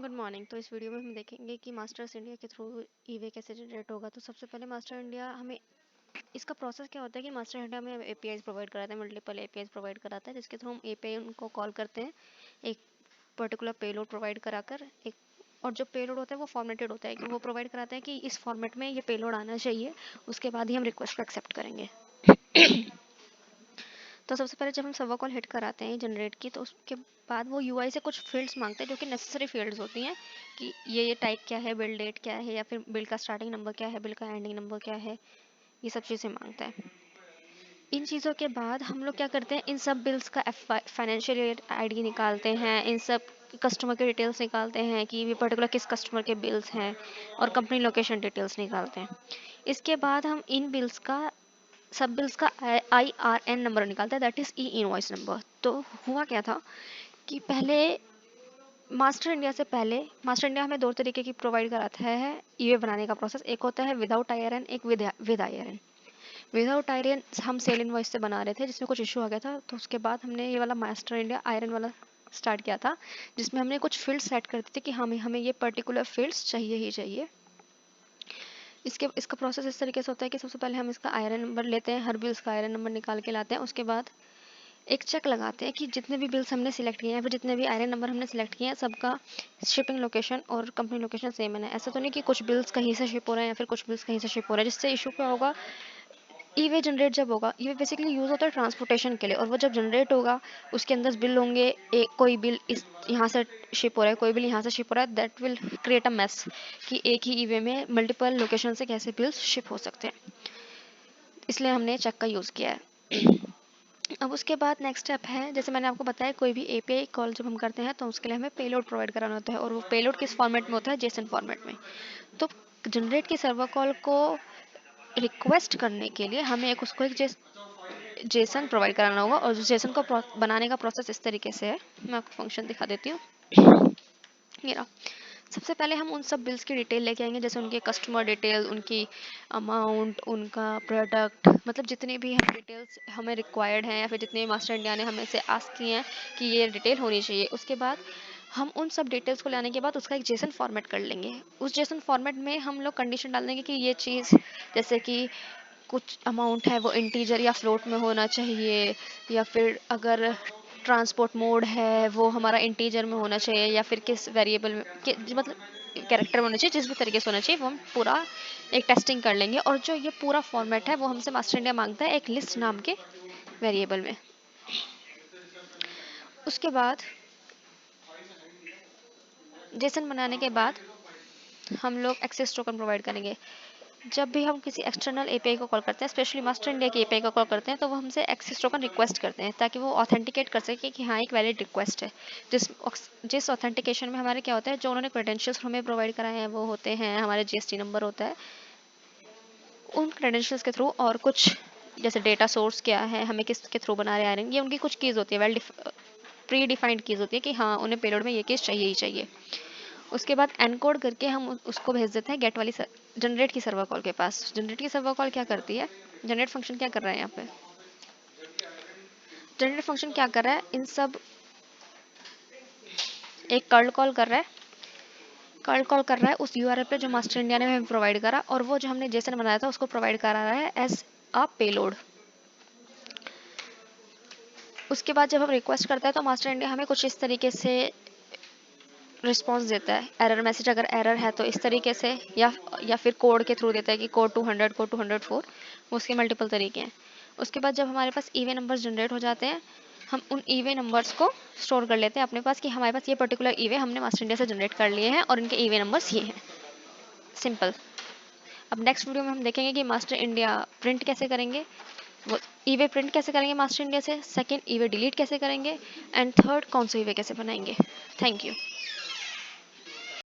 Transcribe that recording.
Good morning. तो इस video में हम देखेंगे कि मास्टर्स इंडिया के थ्रू ईवे कैसे जनरेट होगा। तो सबसे पहले मास्टर इंडिया हमें इसका प्रोसेस क्या होता है कि मास्टर इंडिया में एपीआईज प्रोवाइड कराता है, मल्टीपल एपीआईज प्रोवाइड कराता है, जिसके थ्रू हम एपीआई उनको कॉल करते हैं एक पर्टिकुलर पेलोड प्रोवाइड कराकर। एक और जो पेलोड होता है वो फॉर्मेटेड होता है कि वो प्रोवाइड कराता है कि इस फॉर्मेट में ये पेलोड आना चाहिए, उसके बाद ही हम रिक्वेस्ट को एक्सेप्ट करेंगे। तो सबसे पहले जब हम सर्वर कॉल हिट कराते हैं जनरेट की, तो उसके बाद वो यूआई से कुछ फील्ड्स मांगते हैं जो कि नेसेसरी फील्ड्स होती हैं कि ये टाइप क्या है, बिल डेट क्या है, या फिर बिल का स्टार्टिंग नंबर क्या है, बिल का एंडिंग नंबर क्या है, ये सब चीज़ें मांगता है। इन चीज़ों के बाद हम लोग क्या करते हैं, इन सब बिल्स का फाइनेंशियल ईयर आईडी निकालते हैं, इन सब कस्टमर के डिटेल्स निकालते हैं कि ये पर्टिकुलर किस कस्टमर के बिल्स हैं, और कंपनी लोकेशन डिटेल्स निकालते हैं। इसके बाद हम इन बिल्स का सब बिल्स का IRN नंबर निकालता है, that is E invoice number. तो हुआ क्या था कि पहले मास्टर इंडिया हमें दो तरीके की प्रोवाइड कराता है ईवे बनाने का प्रोसेस। एक होता है विदाउट IRN, एक विद IRN। विदाउट IRN हम सेल इनवॉइस से बना रहे थे, जिसमें कुछ इशू आ गया था, तो उसके बाद हमने ये वाला मास्टर इंडिया IRN वाला स्टार्ट किया था, जिसमें हमने कुछ फील्ड सेट करते थे कि हमें हमें ये पर्टिकुलर फील्ड्स चाहिए ही चाहिए। इसका प्रोसेस इस तरीके से होता है कि सबसे पहले हम इसका आयरन नंबर लेते हैं, हर बिल्स का आयरन नंबर निकाल के लाते हैं। उसके बाद एक चेक लगाते हैं कि जितने भी बिल्स हमने सिलेक्ट किए हैं, फिर जितने भी आयरन नंबर हमने सिलेक्ट किए हैं, सबका शिपिंग लोकेशन और कंपनी लोकेशन सेम है। ऐसा तो नहीं कि कुछ बिल्स कहीं से शिप हो रहे हैं या फिर कुछ बिल्स कहीं से शिप हो रहे हैं, जिससे इशू क्या होगा। ईवे जनरेट जब होगा, ईवे बेसिकली यूज़ होता है ट्रांसपोर्टेशन के लिए, और वो जब जनरेट होगा उसके अंदर बिल होंगे। एक कोई बिल इस यहाँ से शिप हो रहा है, कोई बिल यहाँ से शिप हो रहा है, that will create a mess कि एक ही ईवे में मल्टीपल लोकेशन से कैसे बिल्स शिप हो सकते हैं। इसलिए हमने चेक का यूज़ किया है। अब उसके बाद नेक्स्ट स्टेप है, जैसे मैंने आपको बताया, कोई भी एपीआई कॉल जब हम करते हैं तो उसके लिए हमें पेलोड प्रोवाइड कराना होता है, और वो पेलोड किस फॉर्मेट में होता है, जेसन फॉर्मेट में। तो जनरेट की सर्वर कॉल को रिक्वेस्ट करने के लिए हमें उसको एक जेसन प्रोवाइड कराना होगा, और जेसन को बनाने का प्रोसेस इस तरीके से है। मैं आपको फंक्शन दिखा देती हूँ। ये रहा। सबसे पहले हम उन सब बिल्स की डिटेल लेके आएंगे, जैसे उनके कस्टमर डिटेल, उनकी अमाउंट, उनका प्रोडक्ट, मतलब जितने भी हम डिटेल्स हमें रिक्वायर्ड हैं या फिर जितने मास्टर इंडिया ने हमें से आस्क किए हैं कि ये डिटेल होनी चाहिए। उसके बाद हम उन सब डिटेल्स को लाने के बाद उसका एक जेसन फॉर्मेट कर लेंगे। उस जेसन फॉर्मेट में हम लोग कंडीशन डाल देंगे कि ये चीज़, जैसे कि कुछ अमाउंट है वो इंटीजर या फ्लोट में होना चाहिए, या फिर अगर ट्रांसपोर्ट मोड है वो हमारा इंटीजर में होना चाहिए, या फिर किस वेरिएबल में मतलब कैरेक्टर में होना चाहिए, जिस भी तरीके से होना चाहिए, वो हम पूरा एक टेस्टिंग कर लेंगे। और जो ये पूरा फॉर्मेट है वो हमसे मास्टर इंडिया मांगता है एक लिस्ट नाम के वेरिएबल में। उसके बाद जेसन बनाने के बाद हम लोग एक्सेस टोकन प्रोवाइड करेंगे। जब भी हम किसी एक्सटर्नल एपीआई को कॉल करते हैं, स्पेशली मास्टर इंडिया की एपीआई को कॉल करते हैं, तो वो हमसे एक्सेस टोकन रिक्वेस्ट करते हैं ताकि वो ऑथेंटिकेट कर सके कि हाँ एक वैलिड रिक्वेस्ट है। जिस ऑथेंटिकेशन में हमारे क्या होता है, जो उन्होंने क्रेडेंशियल्स हमें प्रोवाइड कराए हैं वो होते हैं, हमारे जीएसटी नंबर होता है, उन क्रेडेंशियल्स के थ्रू, और कुछ जैसे डेटा सोर्स क्या है, हमें किसके थ्रू बना रहे हैं, ये उनकी कुछ कीज़ होती है, प्री डिफाइंड कीज़ होती है कि हाँ उन्हें पेलोड में ये कीज़ चाहिए ही चाहिए। उसके बाद एनकोड करके हम उसको भेज देते हैं गेट वाली जनरेट की सर्वर कॉल के पास। जनरेट की सर्वर कॉल क्या करती है, जनरेट फंक्शन क्या कर रहा है यहाँ पे, जनरेट फंक्शन क्या कर रहा है, इन सब एक कर्ल कॉल कर रहा है, कर्ल कॉल कर रहा है उस यूआरएल पे जो मास्टर इंडिया ने हमें प्रोवाइड करा, और वो जो हमने जेसन बनाया था उसको प्रोवाइड करा रहा है एज अ पेलोड। उसके बाद जब हम रिक्वेस्ट करते हैं तो मास्टर इंडिया हमें कुछ इस तरीके से रिस्पॉन्स देता है, एरर मैसेज अगर एरर है तो इस तरीके से, या फिर कोड के थ्रू देता है कि कोड 200, कोड 204, उसके मल्टीपल तरीके हैं। उसके बाद जब हमारे पास ईवे नंबर्स जनरेट हो जाते हैं, हम उन ईवे नंबर्स को स्टोर कर लेते हैं अपने पास कि हमारे पास ये पर्टिकुलर ईवे हमने मास्टर इंडिया से जनरेट कर लिए हैं और इनके ईवे नंबर्स ये हैं। सिंपल। अब नेक्स्ट वीडियो में हम देखेंगे कि मास्टर इंडिया प्रिंट कैसे करेंगे, वो ईवे प्रिंट कैसे करेंगे मास्टर इंडिया से, सेकंड ईवे डिलीट कैसे करेंगे, एंड थर्ड कौन सा ईवे कैसे बनाएंगे। Thank you.